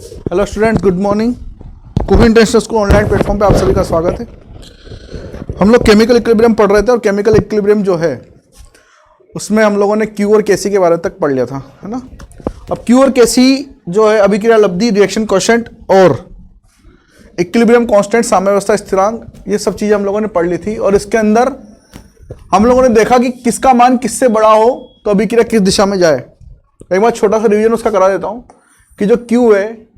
Hello student, good morning. Cooking international school online platform पे आप सभी का स्वागत है। हम लोग केमिकल इक्विलिब्रियम पढ़ रहे थे और केमिकल इक्विलिब्रियम जो है उसमें हम लोगों ने क्यू और केसी के बारे तक पढ़ लिया था, है ना। अब क्यू और केसी जो है अभिक्रिया लब्धि, रिएक्शन कोएफिशिएंट और इक्विलिब्रियम कांस्टेंट, साम्यावस्था स्थिरांक, ये सब चीज़ें हम लोगों ने पढ़ ली थी। और इसके अंदर हम लोगों ने देखा कि किसका मान किससे बड़ा हो तो अभिक्रिया किस दिशा में जाए। एक बार छोटा सा रिवीजन उसका करा देता हूँ कि जो Q है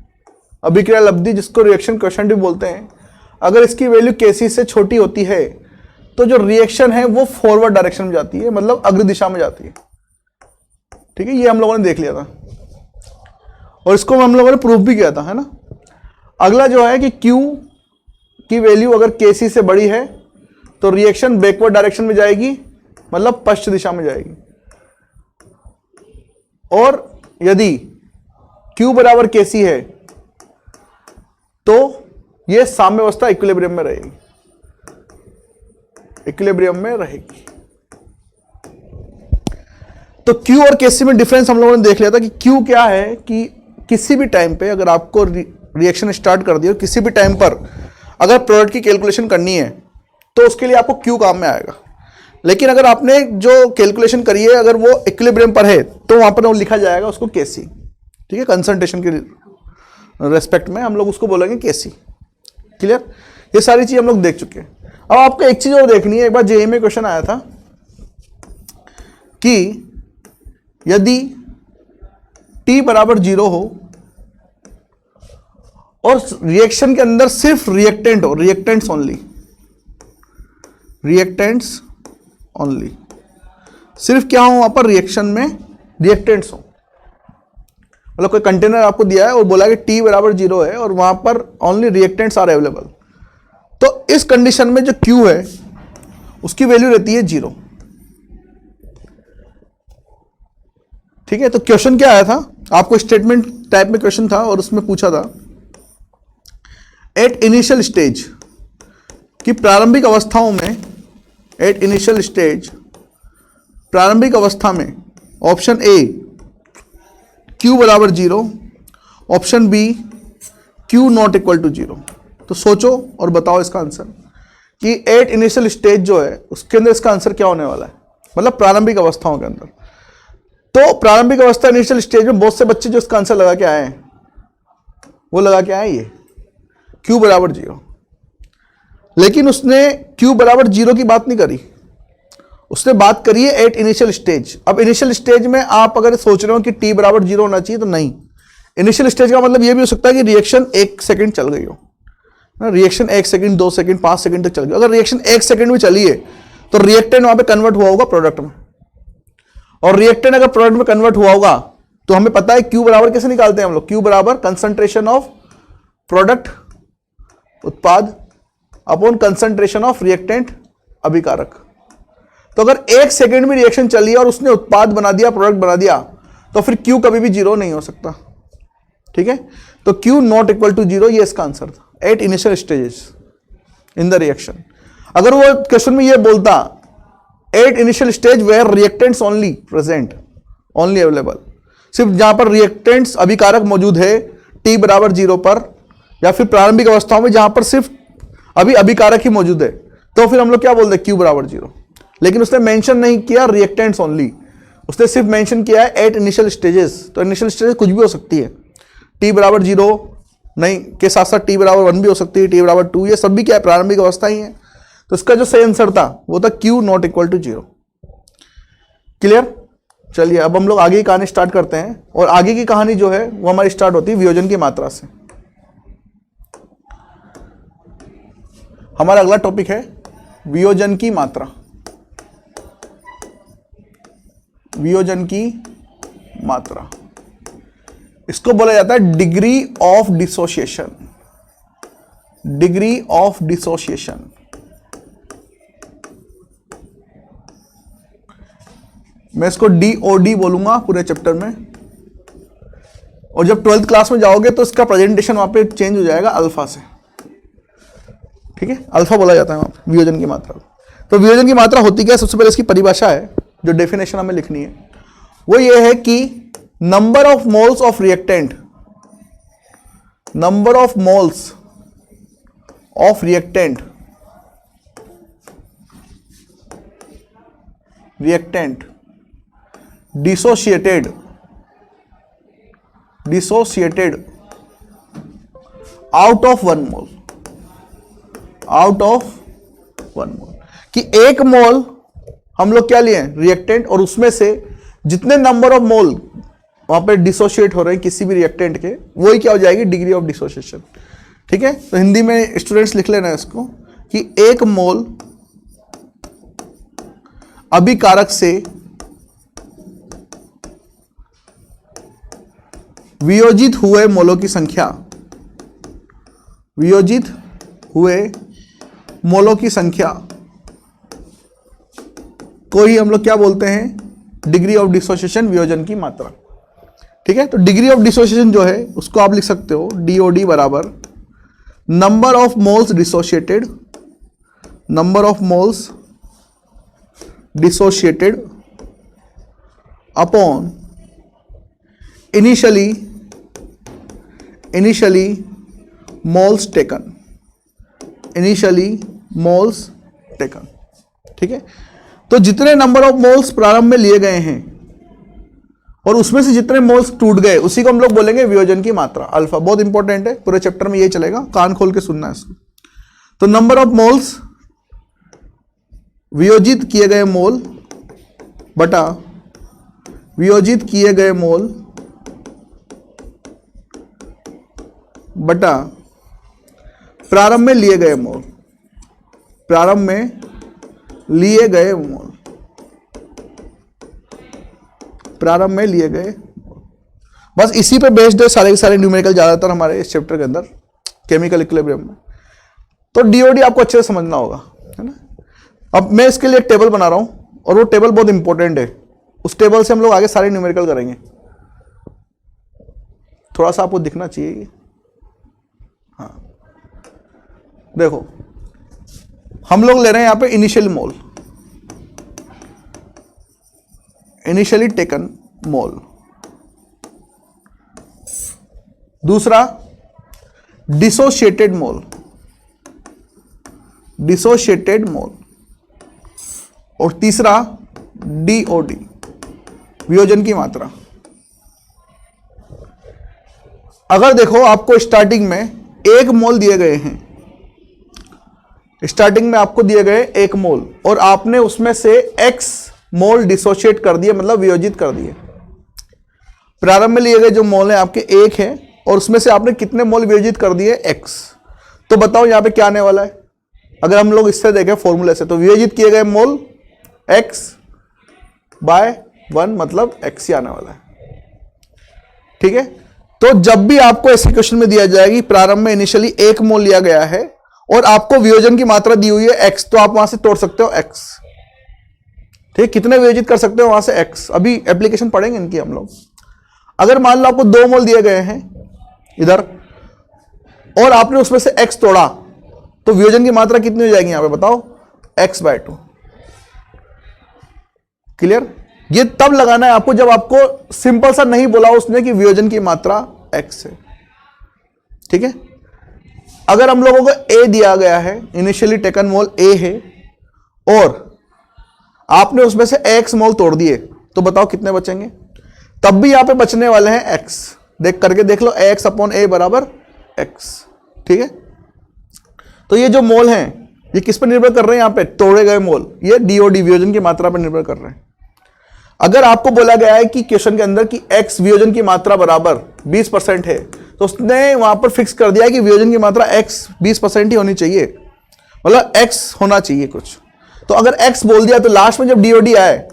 अभिक्रिया लब्धि, जिसको रिएक्शन कोएफिशिएंट भी बोलते हैं, अगर इसकी वैल्यू Kc से छोटी होती है तो जो रिएक्शन है वो फॉरवर्ड डायरेक्शन में जाती है, मतलब अग्र दिशा में जाती है। ठीक है, ये हम लोगों ने देख लिया था और इसको हम लोगों ने प्रूफ भी किया था, है ना। अगला जो है कि Q की वैल्यू अगर Kc से बड़ी है तो रिएक्शन बैकवर्ड डायरेक्शन में जाएगी, मतलब पश्चिम दिशा में जाएगी। और यदि Q बराबर Kc है तो यह साम्यावस्था इक्विलिब्रियम में रहेगी, इक्विलिब्रियम में रहेगी। तो Q और Kc में डिफरेंस हम लोगों ने देख लिया था कि Q क्या है कि किसी भी टाइम पे अगर आपको रिएक्शन स्टार्ट कर दिया, किसी भी टाइम पर अगर प्रोडक्ट की कैलकुलेशन करनी है तो उसके लिए आपको Q काम में आएगा। लेकिन अगर आपने जो कैलकुलेशन करी है अगर वो इक्विलिब्रियम पर है तो वहां पर वो लिखा जाएगा उसको Kc। ठीक है, कंसंट्रेशन के रेस्पेक्ट में हम लोग उसको बोलेंगे Kc। क्लियर, ये सारी चीज हम लोग देख चुके हैं। अब आपको एक चीज और देखनी है। एक बार जेईई में क्वेश्चन आया था कि यदि t बराबर 0 हो और रिएक्शन के अंदर सिर्फ रिएक्टेंट हो, रिएक्टेंट्स ओनली, रिएक्टेंट्स ओनली, सिर्फ क्या हो वहां पर रिएक्शन में रिएक्टेंट्स हो, मतलब कोई कंटेनर आपको दिया है और बोला कि t बराबर 0 है और वहां पर ओनली रिएक्टेंट्स आर अवेलेबल, तो इस कंडीशन में जो Q है उसकी वैल्यू रहती है 0। ठीक है, तो क्वेश्चन क्या आया था, आपको स्टेटमेंट टाइप में क्वेश्चन था और उसमें पूछा था एट इनिशियल स्टेज, कि प्रारंभिक अवस्थाओं में, एट इनिशियल स्टेज, प्रारंभिक अवस्था में ऑप्शन ए Q बराबर 0, option B Q not equal to 0। तो सोचो और बताओ इसका आंसर कि एट इनिशियल स्टेज जो है उसके अंदर इसका आंसर क्या होने वाला है, मतलब प्रारंभिक अवस्थाओं के अंदर। तो प्रारंभिक अवस्था इनिशियल स्टेज में बहुत से बच्चे जो इसका आंसर लगा के आए हैं वो लगा के आए ये Q बराबर 0, लेकिन उसने Q बराबर 0 की बात नहीं करी, उसने बात करी है एट इनिशियल स्टेज। अब इनिशियल स्टेज में आप अगर सोच रहे हो कि t बराबर 0 होना चाहिए तो नहीं, इनिशियल स्टेज का मतलब यह भी हो सकता है कि रिएक्शन 1 सेकंड चल गई हो, रिएक्शन 1 सेकंड, 2 सेकंड, 5 सेकंड तक चल गई। अगर रिएक्शन 1 सेकंड में चली है तो रिएक्टेंट वहां पे कन्वर्ट हुआ होगा प्रोडक्ट में, और रिएक्टेंट अगर प्रोडक्ट में कन्वर्ट हुआ होगा तो हमें पता है Q बराबर कैसे निकालते हैं हम लोग, Q बराबर कंसंट्रेशन ऑफ प्रोडक्ट उत्पाद अपॉन कंसंट्रेशन ऑफ रिएक्टेंट अभिकारक। तो अगर 1 सेकंड में रिएक्शन चली और उसने उत्पाद बना दिया, प्रोडक्ट बना दिया, तो फिर Q कभी भी 0 नहीं हो सकता। ठीक है, तो Q नॉट इक्वल टू 0, ये इसका आंसर था at initial stages in the reaction. अगर वो क्वेश्चन में ये बोलता at initial stage where reactants only present, only available, सिर्फ जहां पर रिएक्टेंट्स अभिकारक मौजूद है t बराबर 0 पर, या फिर प्रारंभिक अवस्थाओं में जहां पर सिर्फ अभी अभिकारक ही मौजूद है, तो फिर हम लोग क्या बोलते हैं Q बराबर 0। लेकिन उसने मेंशन नहीं किया रिएक्टेंट्स ओनली, उसने सिर्फ मेंशन किया है एट इनिशियल स्टेजेस। तो इनिशियल स्टेजेस कुछ भी हो सकती है, t बराबर 0 नहीं के साथ साथ t बराबर 1 भी हो सकती है, t बराबर 2, ये सब भी क्या है, प्रारंभिक अवस्था ही है। तो इसका जो सही आंसर था वो था Q not equal to 0। Clear, चलिए अब हम लोग आगे की कहानी स्टार्ट करते हैं, और आगे की कहानी जो है वो हमारी स्टार्ट होती है वियोजन की मात्रा से। हमारा अगला टॉपिक है वियोजन की मात्रा, वियोजन की मात्रा, इसको बोला जाता है degree of dissociation, degree of dissociation. मैं इसको DOD बोलूंगा पूरे चैप्टर में, और जब 12th क्लास में जाओगे तो इसका प्रेजेंटेशन वहां पे चेंज हो जाएगा अल्फा से। ठीक है, अल्फा बोला जाता है वहां पे वियोजन की मात्रा। तो वियोजन की मात्रा होती क्या है, सबसे पहले इसकी परिभाषा है जो डेफिनेशन हमें लिखनी है, वो ये है कि number of moles of reactant number of moles of reactant dissociated out of 1 मोल, कि 1 मोल हम लोग क्या लिए रिएक्टेंट, और उसमें से जितने नंबर ऑफ मोल वहां पे डिसोशिएट हो रहे हैं किसी भी रिएक्टेंट के, वही क्या हो जाएगी डिग्री ऑफ डिसोसिएशन। ठीक है, तो हिंदी में स्टूडेंट्स लिख लेना इसको कि 1 मोल अभिकारक से वियोजित हुए मोलों की संख्या, को ही हम लोग क्या बोलते हैं, डिग्री ऑफ डिसोसिएशन, वियोजन की मात्रा। ठीक है, तो डिग्री ऑफ डिसोसिएशन जो है उसको आप लिख सकते हो DOD बराबर number of moles dissociated upon initially moles taken. ठीक है, तो जितने नंबर ऑफ मोल्स प्रारंभ में लिए गए हैं और उसमें से जितने मोल्स टूट गए उसी को हम लोग बोलेंगे वियोजन की मात्रा अल्फा। बहुत इंपॉर्टेंट है, पूरे चैप्टर में यही चलेगा, कान खोल के सुनना है इसको। तो नंबर ऑफ मोल्स वियोजित किए गए मोल बटा वियोजित किए गए मोल बटा प्रारंभ में लिए गए मोल, बस इसी पे बेस्ड है सारे के सारे न्यूमेरिकल ज्यादातर हमारे इस चैप्टर के अंदर केमिकल इक्विलिब्रियम में। तो DOD आपको अच्छे से समझना होगा, है ना। अब मैं इसके लिए एक टेबल बना रहा हूं और वो टेबल बहुत इंपॉर्टेंट है, उस टेबल से हम लोग आगे सारे न्यूमेरिकल करेंगे। थोड़ा सा आपको दिखना चाहिए। हाँ देखो, हम लोग ले रहे हैं यहां पे इनिशियल मोल, इनिशियली टेकन मोल। दूसरा डिसोशिएटेड मोल, और तीसरा DOD वियोजन की मात्रा। अगर देखो आपको स्टार्टिंग में 1 मोल दिए गए हैं, स्टार्टिंग में आपको दिए गए 1 मोल और आपने उसमें से X मोल डिसोशिएट कर दिए, मतलब वियोजित कर दिए। प्रारंभ में लिए गए जो मोल है आपके 1 है और उसमें से आपने कितने मोल वियोजित कर दिए X। तो बताओ यहां पे क्या आने वाला है, अगर हम लोग इससे देखें फॉर्मूले से, तो वियोजित किए गए मोल X बाय 1 मतलब X ही आने वाला है। ठीक है, तो जब भी आपको ऐसे क्वेश्चन में दिया जाएगी प्रारंभ में इनिशियली 1 मोल लिया गया है और आपको वियोजन की मात्रा दी हुई है X, तो आप वहां से तोड़ सकते हो X। ठीक, कितने वियोजित कर सकते हो वहां से X। अभी एप्लीकेशन पढ़ेंगे इनकी हम लोग। अगर मान लो आपको 2 मोल दिए गए हैं इधर और आपने उसमें से X तोड़ा, तो वियोजन की मात्रा कितनी हो जाएगी यहां पे बताओ, X बाय 2। क्लियर, ये तब लगाना है आपको जब आपको सिंपल सा नहीं बोला उसने कि वियोजन की मात्रा X है। ठीक है, अगर हम लोगों को A दिया गया है, इनिशियली टेकन मोल A है और आपने उसमें से X मोल तोड़ दिए, तो बताओ कितने बचेंगे। तब भी यहां पे बचने वाले हैं X। देख करके देख लो, X अपॉन A बराबर X। ठीक है, तो ये जो मोल हैं ये किस पर निर्भर कर रहे हैं, यहां पे तोड़े गए मोल, ये DOD वियोजन की मात्रा पर निर्भर कर रहे हैं। अगर आपको बोला गया है कि क्वेश्चन के अंदर कि X वियोजन की मात्रा बराबर 20% है, तो उसने वहां पर फिक्स कर दिया कि वियोजन की मात्रा X 20% ही होनी चाहिए, मतलब X होना चाहिए कुछ। तो अगर X बोल दिया तो लास्ट में जब DOD आए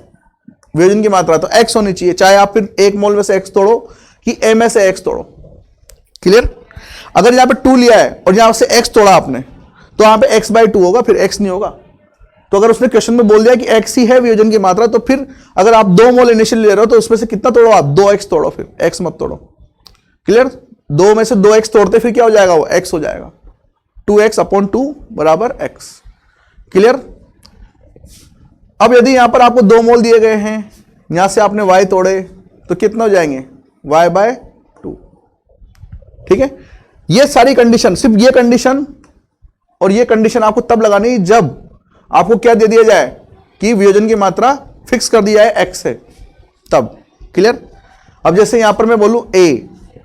वियोजन की मात्रा तो X होनी चाहिए, चाहे आप फिर 1 मोल में से X तोड़ो कि A में से X तोड़ो। क्लियर, अगर यहां पे 2 लिया है और यहां से X तोड़ा आपने, तो यहां पे X बाय 2 होगा, फिर X नहीं होगा। तो अगर उसने क्वेश्चन में बोल दिया कि X ही है वियोजन की मात्रा, तो फिर अगर आप 2 मोल इनिशियल ले रहे हो तो उसमें से कितना तोड़ो आप, 2X तोड़ो, फिर X मत तोड़ो। क्लियर, 2 में से 2X तोड़ते फिर क्या हो जाएगा, वो X हो जाएगा। 2X अपॉन 2 बराबर X। क्लियर, अब यदि यहां पर आपको 2 मोल दिए गए हैं, यहां से आपने Y तोड़े, तो कितना हो जाएंगे, Y बाय 2। ठीक है, ये सारी कंडीशन, सिर्फ ये कंडीशन और ये कंडीशन आपको तब लगानी जब आपको क्या दे दिया जाए कि वियोजन की मात्रा फिक्स कर दिया है x है, तब। क्लियर? अब जैसे यहां पर मैं बोलूं a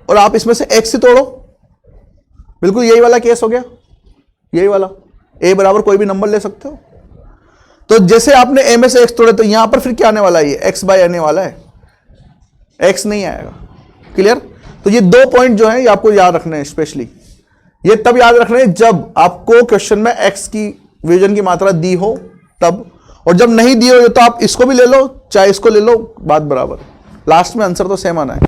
और आप इसमें से x ही तोड़ो, बिल्कुल यही वाला केस हो गया, यही वाला a बराबर कोई भी नंबर ले सकते हो। तो जैसे आपने a में से x तोड़े तो यहां पर फिर क्या आने वाला है, ये x बाय आने वाला है, x नहीं आएगा। क्लियर? तो ये 2 पॉइंट जो है ये आपको याद रखने हैं, स्पेशली ये तब याद रखने हैं जब आपको क्वेश्चन में x की वियोजन की मात्रा दी हो तब, और जब नहीं दी हो तो आप इसको भी ले लो चाहे इसको ले लो, बात बराबर, लास्ट में आंसर तो सेम आना है।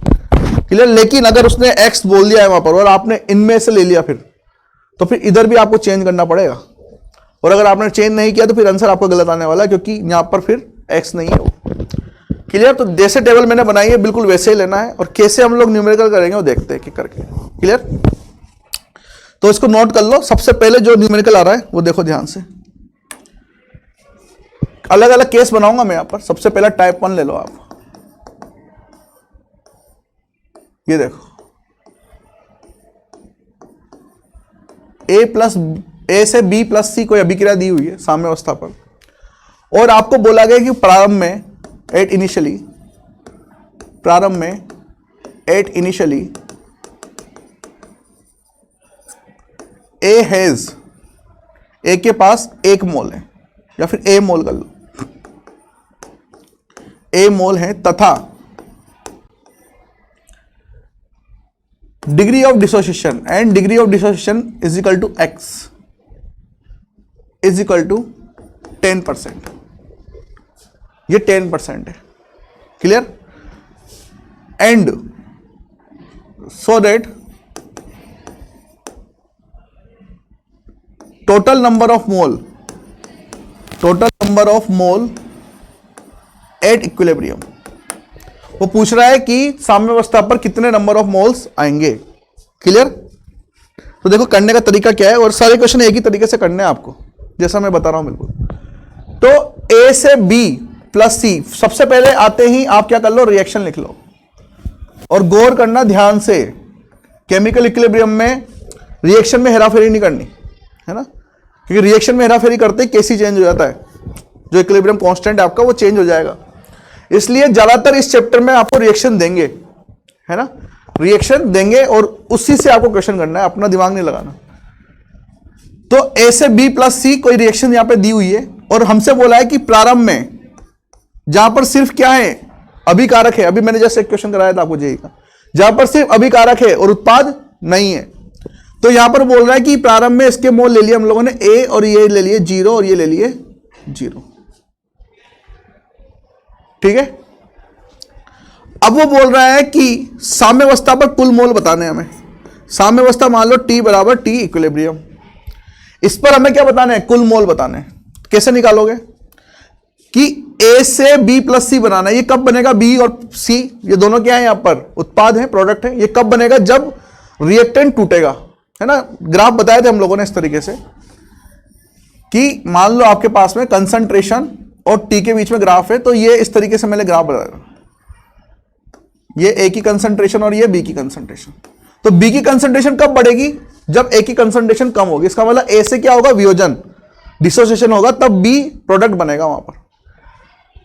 क्लियर? लेकिन अगर उसने x बोल दिया है वहां पर और आपने इनमें से ले लिया तो फिर इधर भी आपको चेंज करना पड़ेगा, और अगर आपने चेंज नहीं किया तो फिर आंसर आपका गलत आने वाला है, क्योंकि यहां पर फिर x नहीं है वो। क्लियर? तो जैसे टेबल मैंने बनाई है बिल्कुल वैसे ही लेना है, और कैसे हम लोग न्यूमेरिकल करेंगे वो देखते हैं कि करके। क्लियर? तो इसको नोट कर लो, सबसे पहले जो न्यूमेरिकल आ रहा है वो देखो ध्यान से, अलग अलग केस बनाऊंगा मैं यहां पर। सबसे पहला टाइप 1 ले लो आप, ये देखो a से b प्लस c कोई अभिक्रिया दी हुई है साम्य अवस्था पर, और आपको बोला गया कि प्रारंभ में एट इनिशियली ए के पास 1 मोल है, या फिर a मोल कर लो, a मोल है, तथा degree of dissociation and degree of dissociation is equal to x is equal to 10%, ये 10% है। Clear? And so that total number of mole at equilibrium, वो पूछ रहा है कि साम्य अवस्था पर कितने नंबर ऑफ मोल्स आएंगे। क्लियर? तो देखो करने का तरीका क्या है, और सारे क्वेश्चन एक ही तरीके से करने हैं आपको, जैसा मैं बता रहा हूं बिल्कुल। तो a से b प्लस c, सबसे पहले आते ही आप क्या कर लो, रिएक्शन लिख लो, और गौर करना ध्यान से, केमिकल इक्विलिब्रियम में रिएक्शन में हेराफेरी नहीं करनी है ना, क्योंकि रिएक्शन में हेराफेरी करते ही केसी चेंज हो जाता है, जो इक्विलिब्रियम कांस्टेंट है आपका वो चेंज हो जाएगा। इसलिए ज्यादातर इस चैप्टर में आपको रिएक्शन देंगे, है ना, रिएक्शन देंगे और उसी से आपको क्वेश्चन करना है, अपना दिमाग नहीं लगाना। तो a से b प्लस c कोई रिएक्शन यहां पे दी हुई है, और हमसे बोला है कि प्रारंभ में जहां पर सिर्फ क्या है, अभिकारक है, अभी मैंने जैसे एक क्वेश्चन कराया था आपको जेई का, जहां पर सिर्फ अभिकारक है और उत्पाद नहीं है, तो यहां पर बोल रहा है कि प्रारंभ में इसके मोल ले लिए हम लोगों ने a, और ये ले लिए 0 और ये ले लिए 0। ठीक है? अब वो बोल रहा है कि साम्य अवस्था पर कुल मोल बताने हमें, साम्य अवस्था मान लो t बराबर t इक्विलिब्रियम, इस पर हमें क्या बताना है, कुल मोल बताने हैं। कैसे निकालोगे कि a से b प्लस c बनाना है, ये कब बनेगा, b और c ये दोनों क्या है यहां पर, उत्पाद है, प्रोडक्ट है, ये कब बनेगा, जब रिएक्टेंट टूटेगा, है ना। ग्राफ बताए थे हम लोगों ने इस तरीके से कि मान लो आपके पास में कंसंट्रेशन और टी के बीच में ग्राफ है, तो ये इस तरीके से मैंने ग्राफ बताया, ये ए की कंसंट्रेशन और ये बी की कंसंट्रेशन। तो बी की कंसंट्रेशन कब बढ़ेगी, जब ए की कंसंट्रेशन कम होगी, इसका मतलब ए से क्या होगा, वियोजन, डिसोसिएशन होगा, तब बी प्रोडक्ट बनेगा वहां पर।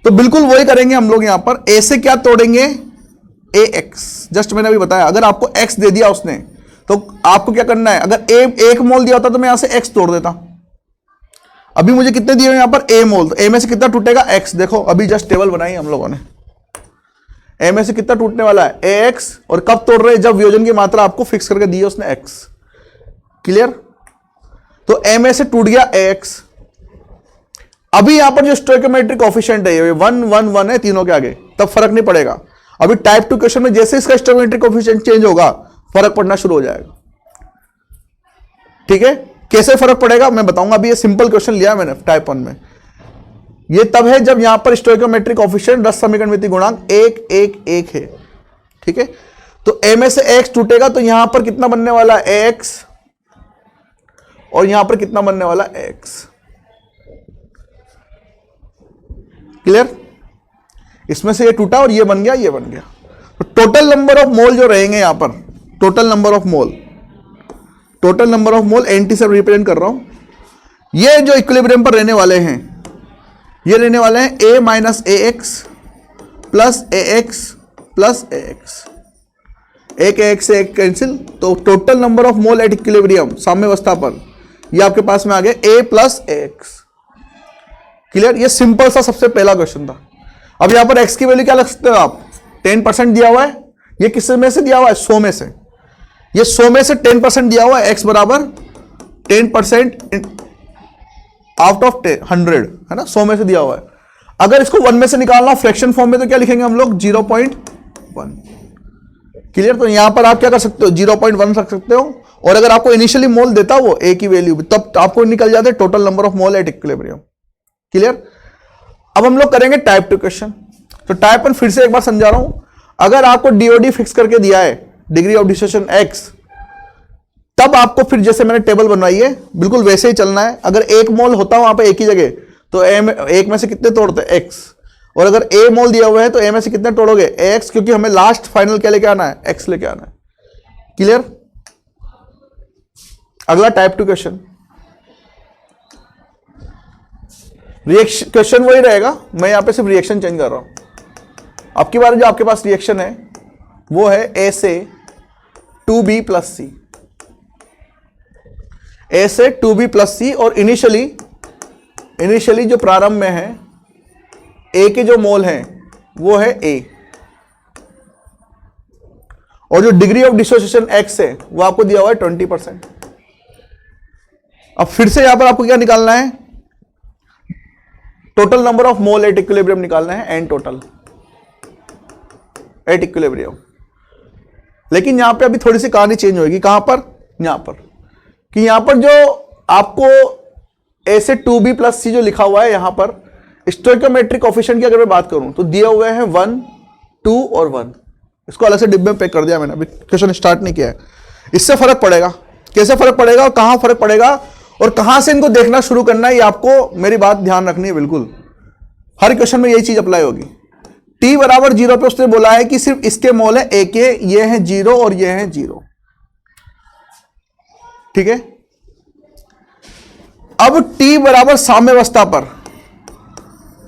तो बिल्कुल वही करेंगे हम लोग यहां पर, ए से क्या तोड़ेंगे, ए एक्स, जस्ट मैंने अभी बताया, अगर आपको एक्स दे दिया उसने तो आपको क्या करना है, अगर ए 1 मोल दिया होता तो मैं यहां से एक्स तोड़ देता, अभी मुझे कितने दिए यहां पर, ए मोल, तो ए में से कितना टूटेगा, एक्स। देखो अभी जस्ट टेबल बनाई हम लोगों ने, ए में से कितना टूटने वाला है, ए एक्स, और कब तोड़ रहे हैं, जब वियोजन की मात्रा आपको फिक्स करके दी है उसने एक्स। क्लियर? तो ए में से टूट गया ए एक्स। अभी यहां पर जो स्टोइकोमेट्रिक कोएफिशिएंट है, ये 1 1 1 है तीनों के आगे, तब फर्क नहीं पड़ेगा। अभी टाइप 2 क्वेश्चन में जैसे इसका स्टोइकोमेट्रिक कोएफिशिएंट चेंज होगा, फर्क पड़ना शुरू हो जाएगा। ठीक है? कैसे फर्क पड़ेगा मैं बताऊंगा, अभी ये सिंपल क्वेश्चन लिया मैंने टाइप 1 में। ये तब है जब यहां पर स्टोइकोमेट्रिक कोएफिशिएंट रस समीकरण मिति गुणांक 1 1 1 है। ठीक है? तो ए में से एक्स टूटेगा तो यहां पर कितना बनने वाला है, एक्स, और यहां पर कितना बनने वाला है, एक्स। क्लियर? इसमें से ये टूटा और ये बन गया, ये बन गया। तो टोटल नंबर ऑफ मोल जो रहेंगे यहां पर, total number of mole total number of mole NT से रिप्रेजेंट कर रहा हूं। ये जो इक्विलिब्रियम पर रहने वाले हैं, ये रहने वाले हैं a minus A x plus A x plus A x. एक एक्स से एक कैंसिल, तो total number of mole at equilibrium साम्यावस्था पर ये आपके पास में आ गया a plus A x. Clear? ये सिंपल सा सबसे पहला क्वेश्चन था। अब यहां पर x की वैल्यू क्या लग सकते हो आप? 10% दिया हुआ है। ये किस में से दिया हुआ है? 100 में से। ये 100 में से 10% दिया हुआ है, x बराबर 10% आउट ऑफ 100 है ना, 100 में से दिया हुआ है। अगर इसको 1 में से निकालना फ्रैक्शन फॉर्म में तो क्या लिखेंगे हम लोग? 0.1। क्लियर? तो यहां पर आप क्या कर सकते हो? 0.1 रख सकते हो। और अगर आपको इनिशियली मोल देता वो a की वैल्यू, तब आपको निकल जाते total number of mole at equilibrium. Clear? अब हम लोग करेंगे टाइप 2 क्वेश्चन। तो टाइप 1 फिर से एक बार समझा रहा हूं। अगर आपको डीओडी फिक्स करके दिया है, डिग्री ऑफ डिसोसिएशन x, तब आपको फिर जैसे मैंने टेबल बनवाई है बिल्कुल वैसे ही चलना है। अगर 1 मोल होता वहां पे एक ही जगह, तो एक में से कितने तोड़ते हैं? x। और अगर a मोल दिया हुआ है तो a में से कितने तोड़ोगे? x, क्योंकि हमें लास्ट फाइनल क्या लेके आना है? x लेके आना है। क्लियर? अगला टाइप 2 क्वेश्चन। रिएक्शन क्वेश्चन वही रहेगा, मैं यहां पे सिर्फ रिएक्शन चेंज कर रहा हूं। अब की बार जो आपके पास रिएक्शन है वो है a से 2b प्लस सी। a से 2b प्लस सी, और इनिशियली जो प्रारंभ में है a के जो मोल हैं वो है a, और जो डिग्री ऑफ डिसोसिएशन x है वो आपको दिया हुआ है 20%। अब फिर से यहां पर आपको क्या निकालना है? Total number of mole at equilibrium निकालना है, एन टोटल एट इक्विलिब्रियम। लेकिन यहां पे अभी थोड़ी सी कहानी चेंज होगी। कहां पर? यहां पर, कि यहां पर जो आपको a से 2b प्लस सी जो लिखा हुआ है, यहां पर स्टोइकोमेट्रिक कोएफिशिएंट की अगर मैं बात करूं तो दिए हुए हैं 1, 2 और 1। इसको अलग से डिब्बे में पैक कर दिया मैंने, अभी क्वेश्चन स्टार्ट नहीं किया है। इससे फर्क पड़ेगा, कैसे फर्क पड़ेगा और कहां फर्क पड़ेगा और कहां से इनको देखना शुरू करना है, ये आपको मेरी बात ध्यान रखनी है। बिल्कुल हर क्वेश्चन में यही चीज अप्लाई होगी। t बराबर 0 पे उसने बोला है कि सिर्फ इसके मोल है a के, ये है 0 और ये है 0। ठीक है? अब t बराबर साम्यावस्था पर,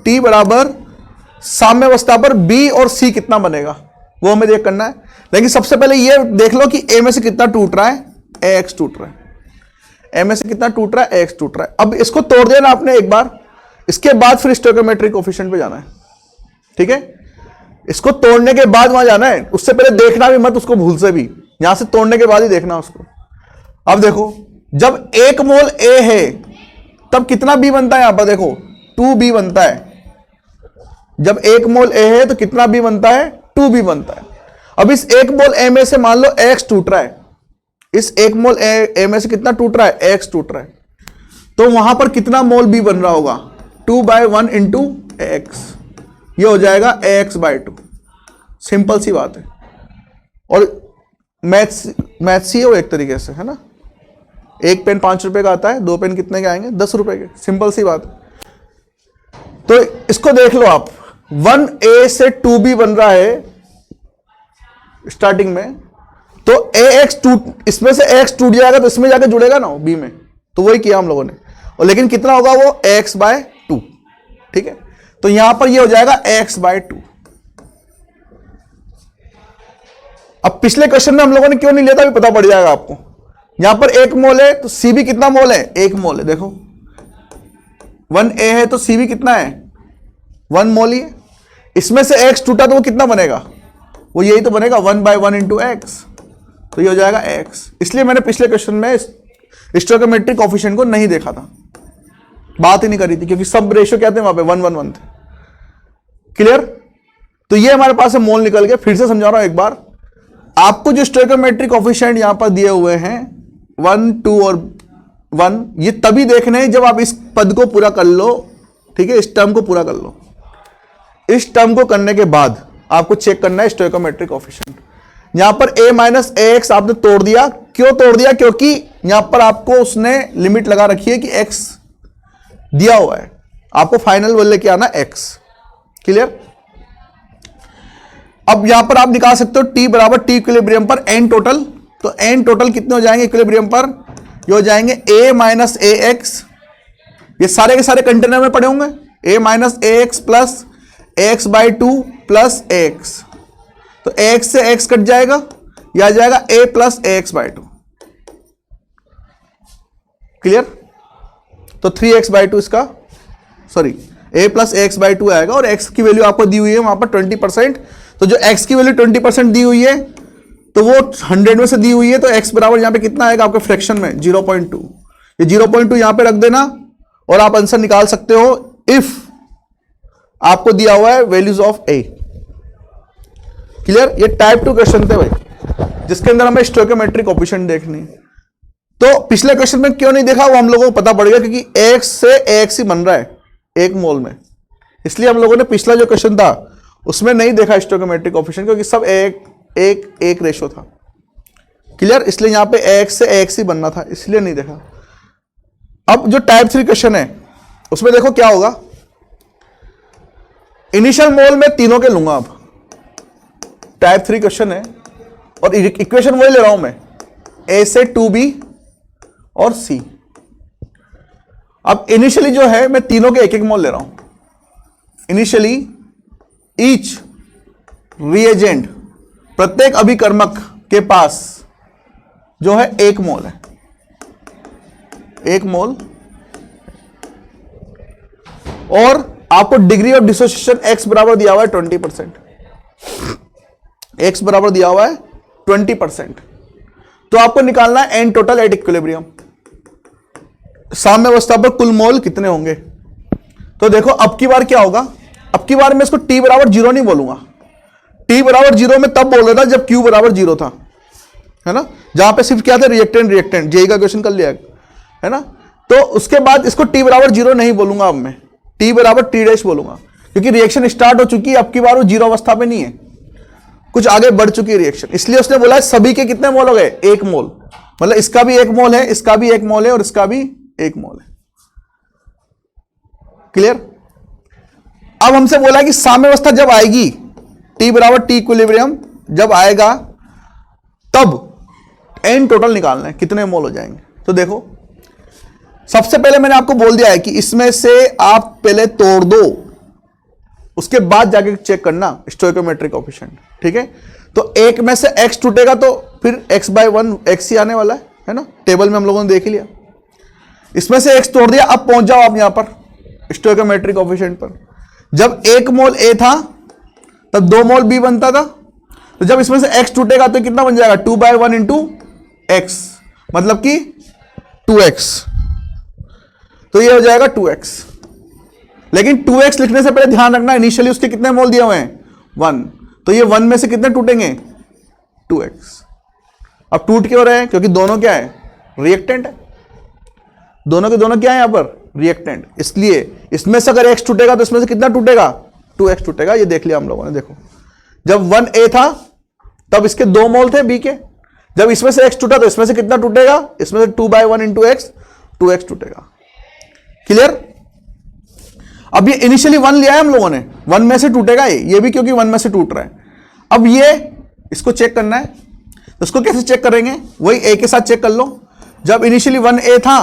t बराबर साम्यावस्था पर b और c कितना बनेगा वो हमें देख करना है। लेकिन सबसे पहले ये देख लो कि a में से कितना टूट रहा है? ax टूट रहा है। a में से कितना टूट रहा है? ax टूट रहा है। अब इसको तोड़ देना आपने एक बार, इसके बाद फिर स्टोइकोमेट्रिक कोएफिशिएंट पे जाना है। ठीक है? इसको तोड़ने के बाद वहां जाना है, उससे पहले देखना भी मत उसको भूल से भी, यहां से तोड़ने के बाद ही देखना उसको। अब देखो, जब 1 मोल a है तब कितना b बनता है? यहां पर देखो 2b बनता है। जब 1 मोल a है तो कितना b बनता है? 2b बनता है। अब इस 1 मोल a में से मान लो x टूट रहा है, इस 1 मोल a में से कितना टूट रहा है? x टूट रहा है। तो वहां पर कितना मोल b बन रहा होगा? 2/1 इंटू x, ये हो जाएगा ax/2। सिंपल सी बात है। और मैथ्स ही हो एक तरीके से, है ना। एक पेन 5 रुपए का आता है, 2 पेन कितने के आएंगे? 10 रुपए के। सिंपल सी बात है। तो इसको देख लो आप, 1a से 2b बन रहा है स्टार्टिंग में, तो ax टूट, इसमें से x टूट जाएगा तो इसमें जाके जुड़ेगा ना b में, तो वही किया हम लोगों ने। और लेकिन कितना होगा वो? ax/2। ठीक है? तो यहां पर ये हो जाएगा ax/2। अब पिछले क्वेश्चन में हम लोगों ने क्यों नहीं लिया था भी पता पड़ जाएगा आपको। यहां पर 1 मोल है तो सी भी कितना मोल है? 1 मोल है। देखो 1a है तो सी भी कितना है? 1 मोल ही है। इसमें से x टूटा तो वो कितना बनेगा? वो यही तो बनेगा 1/1 इंटू एक्स। तो ये हो जाएगा x। इसलिए मैंने पिछले क्वेश्चन में स्टोइकोमेट्रिक कोएफिशिएंट को नहीं देखा था, बात ही नहीं करी थी, क्योंकि सब रेशियो क्या थे वहां पे? 1/1 थे। क्लियर? तो ये हमारे पास से मोल निकल गया। फिर से समझा रहा हूं एक बार, आपको जो स्टोइकोमेट्रिक कोएफिशिएंट यहां पर दिए हुए हैं 1, 2 और 1, ये तभी देखने हैं जब आप इस पद को पूरा कर लो। ठीक है? इस टर्म को पूरा कर लो। इस टर्म को करने के बाद आपको चेक करना है स्टोइकोमेट्रिक कोएफिशिएंट। यहां पर a माइनस ax आपने तोड़ दिया। क्यों तोड़ दिया? क्योंकि यहां पर आपको उसने लिमिट लगा रखी है कि x दिया हुआ है, आपको फाइनल वैल्यू लेके आना x। क्लियर? अब यहां पर आप निकाल सकते हो t बराबर t इक्विलिब्रियम पर n टोटल तो n टोटल कितने हो जाएंगे इक्विलिब्रियम पर? ये हो जाएंगे a माइनस ए एक्स, ये सारे के सारे कंटेनर में पड़े होंगे, a minus A x plus x by two plus A x, तो ax से x कट जाएगा, यह आ जाएगा a plus A x by two. Clear? तो 3x बाई टू इसका, sorry a plus A x by two आएगा, और x की वैल्यू आपको दी हुई है वहां पर 20%, तो जो x की वैल्यू 20% दी हुई है तो वो 100 में से दी हुई है, तो x बराबर यहां पे कितना आएगा आपके फ्रैक्शन में 0.2। ये 0.2 यहां पे रख देना और आप आंसर निकाल सकते हो इफ आपको दिया हुआ है वैल्यूज ऑफ a। क्लियर? ये टाइप 2 क्वेश्चन थे भाई, जिसके अंदर हमें स्टोइकोमेट्रिक कोएफिशिएंट देखनी है। तो पिछले क्वेश्चन में क्यों नहीं देखा वो हम लोगों को पता पड़ गया, क्योंकि x से ax ही बन रहा है 1 मोल में, इसलिए हम लोगों ने पिछला जो क्वेश्चन था उसमें नहीं देखा स्टोइकोमेट्रिक कोएफिशिएंट, क्योंकि सब एक रेशो था। क्लियर? इसलिए यहां पे x से ax ही बनना था, इसलिए नहीं देखा। अब जो टाइप 3 क्वेश्चन है उसमें देखो क्या होगा, इनिशियल मोल में तीनों के लूंगा। अब टाइप 3 क्वेश्चन है और इक्वेशन वही ले रहा हूं मैं, a से 2b और c। अब इनिशियली जो है मैं तीनों के एक एक मोल ले रहा हूं। इनिशियली ईच रिएजेंट, प्रत्येक अभिकर्मक के पास जो है 1 मोल है, 1 मोल, और आपको डिग्री ऑफ डिसोसिएशन x बराबर दिया हुआ है 20%, x बराबर दिया हुआ है 20%। तो आपको निकालना है n टोटल एट इक्विलिब्रियम, साम्यावस्था पर कुल मोल कितने होंगे। तो देखो अब की बार क्या होगा, अब की बार मैं इसको t बराबर 0 नहीं बोलूंगा, t बराबर 0 में तब बोल रहा था जब q बराबर 0 था, है ना, जहां पे सिर्फ क्या था रिएक्टेंट जेई का क्वेश्चन कर लिया है ना। तो उसके बाद इसको t बराबर 0 नहीं बोलूंगा, अब मैं t बराबर t डैश बोलूंगा, क्योंकि रिएक्शन स्टार्ट हो चुकी है, अब की बार वो 0 अवस्था पे नहीं है, कुछ आगे बढ़ चुकी है रिएक्शन, इसलिए उसने बोला है सभी के कितने मोल हो गए 1 मोल, मतलब इसका भी 1 मोल है, इसका भी 1 मोल है और इसका भी 1 मोल है। क्लियर? अब हमसे बोला कि साम्यावस्था जब आएगी, t बराबर t इक्विलिब्रियम जब आएगा तब n टोटल निकालना है, कितने मोल हो जाएंगे। तो देखो सबसे पहले मैंने आपको बोल दिया है कि इसमें से आप पहले तोड़ दो, उसके बाद जाके चेक करना स्टोइकोमेट्रिक कोएफिशिएंट, ठीक है। तो एक में से x टूटेगा तो फिर x बाय 1 x ही आने वाला है ना, टेबल में हम लोगों ने देख ही लिया। इसमें से x तोड़ दिया, अब पहुंच जाओ आप यहां पर स्टोइकोमेट्रिक कोएफिशिएंट पर। जब 1 मोल a था तब 2 मोल b बनता था, तो जब इसमें से x टूटेगा तो कितना बन जाएगा 2 बाय 1 इंटू x, मतलब कि 2x, तो ये हो जाएगा 2x। लेकिन 2x लिखने से पहले ध्यान रखना इनिशियली उसके कितने मोल दिए हुए हैं 1, तो ये 1 में से कितने टूटेंगे 2x। अब टूट क्यों रहे हैं, क्योंकि दोनों क्या है रिएक्टेंट है, दोनों के दोनों क्या है यहां पर रिएक्टेंट, इसलिए इसमें से अगर x टूटेगा तो इसमें से कितना टूटेगा 2x टूटेगा। ये देख लिया हम लोगों ने। देखो जब 1a था तब इसके 2 मोल थे b के, जब इसमें से x टूटा तो इसमें से कितना टूटेगा, इसमें से 2 बाय 1 इंटू एक्स 2x टूटेगा। क्लियर? अब ये इनिशियली 1 लिया है हम लोगों ने, 1 में से टूटेगा ये भी, क्योंकि 1 में से टूट रहा है। अब ये इसको चेक करना है, तो इसको कैसे चेक करेंगे, वही a के साथ चेक कर लो। जब इनिशियली 1a था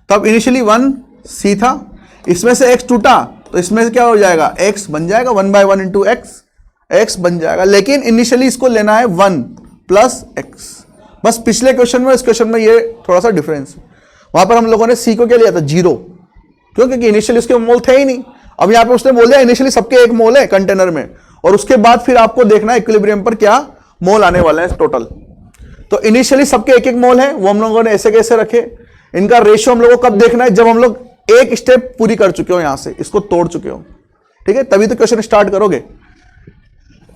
तब इनिशियली 1c था, इसमें से x टूटा तो इसमें से क्या हो जाएगा x बन जाएगा 1 बाय 1 इंटू x बन जाएगा। लेकिन इनिशियली इसको लेना है 1 प्लस x, बस पिछले क्वेश्चन में इस क्वेश्चन में ये थोड़ा सा डिफरेंस है। वहां पर हम लोगों ने c को क्या लिया था 0, क्यों, क्योंकि इनिशियली उसके मोल थे ही नहीं। अब यहां पे उसने बोल दिया इनिशियली सबके 1 मोल है कंटेनर में, और उसके बाद फिर आपको देखना है इक्विलिब्रियम पर क्या मोल आने वाला है टोटल। तो इनिशियली सबके 1-1 मोल है, वो हम लोगों ने ऐसे कैसे रखे, इनका रेशियो हम लोगों को कब देखना है, जब हम लोग एक स्टेप पूरी कर चुके हो, यहां से इसको तोड़ चुके हो, ठीक है, तभी तो क्वेश्चन स्टार्ट करोगे।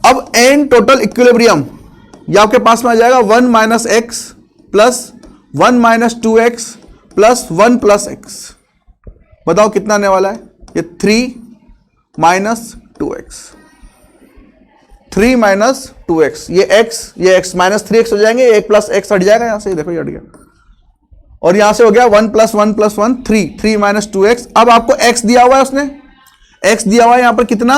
अब n टोटल इक्विलिब्रियम ये आपके पास में आ जाएगा 1 minus x plus 1 minus 2x plus 1 plus x. बताओ कितना आने वाला है, ये 3 माइनस 2x, 3 माइनस 2x, ये x माइनस 3x हो जाएंगे, 1 प्लस x हट जाएगा यहां से, देखो ये हट गया, और यहां से हो गया 1 प्लस 1 प्लस 1 3 माइनस 2x। अब आपको x दिया हुआ है, उसने x दिया हुआ है यहां पर कितना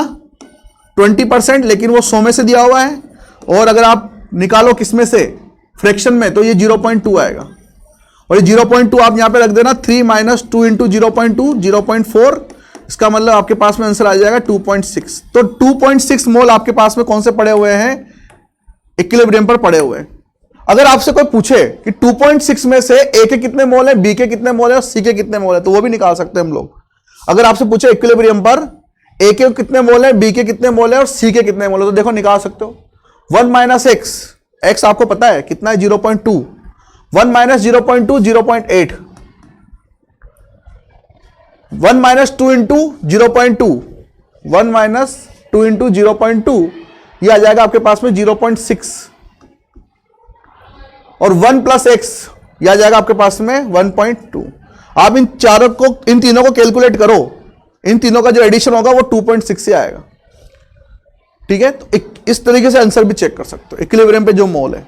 20%, लेकिन वो 100 में से दिया हुआ है, और अगर आप निकालो किसमें से फ्रैक्शन में तो ये 0.2 आएगा, और ये 0.2 आप यहां पे रख देना, 3 माइनस 2 इंटू 0.2 0.4, इसका मतलब आपके पास में आंसर आ जाएगा 2.6। तो 2.6 मोल आपके पास में कौन से पड़े हुए हैं, इक्विलिब्रियम पर पड़े हुए हैं। अगर आपसे कोई पूछे कि 2.6 में से ए के कितने मोल है, बी के कितने मोल है और सी के कितने मोल है, तो वो भी निकाल सकते हैं हम लोग। अगर आपसे पूछे इक्विलिब्रियम पर ए के कितने मोल है, बी के कितने मोल है और सी के कितने मोल है, तो देखो निकाल सकते हो। 1 माइनस एक्स, एक्स आपको पता है कितना है, 0.2, 1 minus 0.2 0.8, 1 minus 2 into 0.2, 1 minus 2 into 0.2, यह आ जाएगा आपके पास में 0.6, और 1 प्लस एक्स यह आ जाएगा आपके पास में 1.2। आप इन तीनों को कैलकुलेट करो, इन तीनों का जो एडिशन होगा वो 2.6 से आएगा। ठीक है, तो इस तरीके से आंसर भी चेक कर सकते हो इक्विलिब्रियम पे जो मोल है।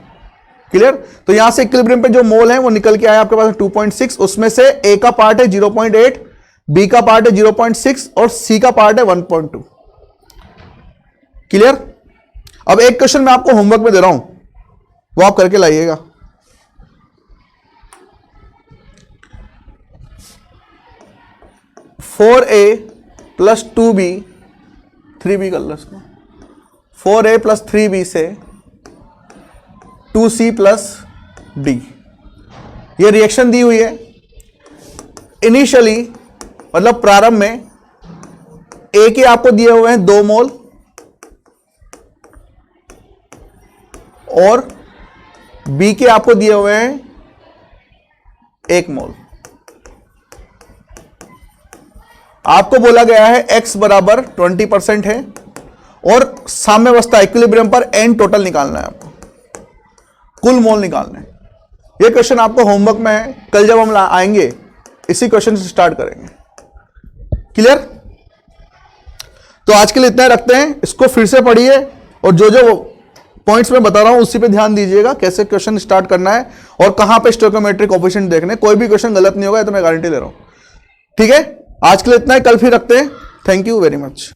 क्लियर, तो यहां से इक्विलिब्रियम पे जो मोल है वो निकल के आया आपके पास 2.6, उसमें से ए का पार्ट है 0.8, बी का पार्ट है 0.6 और सी का पार्ट है 1.2। क्लियर, अब एक क्वेश्चन मैं आपको होमवर्क में दे रहा हूं, वो आप करके लाइएगा। फोर ए प्लस 2b, 3b कर लो इसको, 4a प्लस 3b से 2c प्लस d, ये रिएक्शन दी हुई है। इनिशियली मतलब प्रारंभ में ए के आपको दिए हुए हैं 2 मोल और बी के आपको दिए हुए हैं 1 मोल। आपको बोला गया है x बराबर 20% है और साम्यावस्था इक्विलिब्रियम पर n टोटल निकालना है, आपको कुल मोल निकालना है। ये क्वेश्चन आपको होमवर्क में है, कल जब हम आएंगे इसी क्वेश्चन से स्टार्ट करेंगे। क्लियर, तो आज के लिए इतना रखते हैं, इसको फिर से पढ़िए और जो जो पॉइंट्स मैं बता रहा हूं उसी पे ध्यान दीजिएगा, कैसे क्वेश्चन स्टार्ट करना है और कहां पे स्टोइकोमेट्रिक कोएफिशिएंट देखने। कोई भी क्वेश्चन गलत नहीं होगा, तो मैं गारंटी दे रहा हूं। ठीक है, आज के लिए इतना ही, कल फिर रखते हैं। Thank you very much.